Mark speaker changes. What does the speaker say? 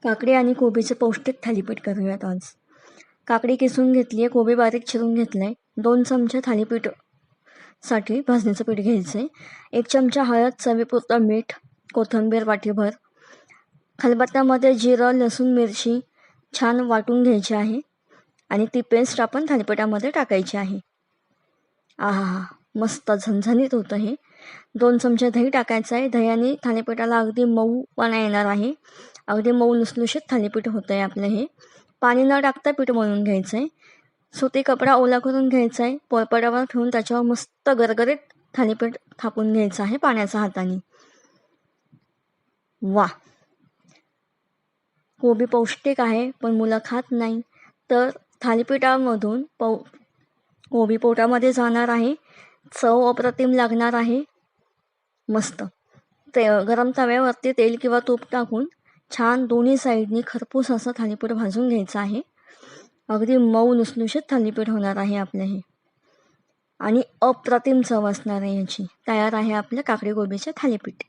Speaker 1: काकडी आणि कोबीचे पौष्टिक थालीपीठ करूयात आज. काकडी किसून घेतली आहे, कोबी बारीक चिरून घेतलं आहे. 2 चमचे थालीपीठसाठी भाजणीचं पीठ घ्यायचं आहे. 1 चमचा हळद, चवीपुरतं मीठ, कोथिंबीर वाटीभर. खलबत्त्यामध्ये जिरं, लसूण, मिरची छान वाटून घ्यायची आहे आणि ती पेस्ट आपण थालीपीठामध्ये टाकायची आहे. आहा, मस्त झणझणीत होतं हे. 2 चमचे दही टाकायचं आहे. दह्याने थालीपीठाला अगदी मऊपणा येणार आहे. अगदी मऊ लुसलुशीत थालीपीठ होतं आहे आपलं हे. पाणी न टाकता पीठ मळून घ्यायचं आहे. सुती कपडा ओला करून घ्यायचा आहे. पोळपाटावर ठेवून त्याच्यावर मस्त गरगरीत थालीपीठ थापून घ्यायचं आहे पाण्याच्या हाताने. वा, कोबी पौष्टिक आहे पण मुलं खात नाही, तर थालीपीठामधून कोबी पोटामध्ये जाणार आहे. चव अप्रतिम लागणार आहे. मस्त गरम तव्यावरती तेल किंवा तूप टाकून छान दोन्ही साईडनी खरपूस असं थालीपीठ भाजून घ्यायचं आहे. अगदी मऊ लुसलुशीत थालीपीठ होणार आहे आपलं हे आणि अप्रतिम चव असणार आहे याची. तयार आहे आपलं काकडी कोबीचे थालीपीठ.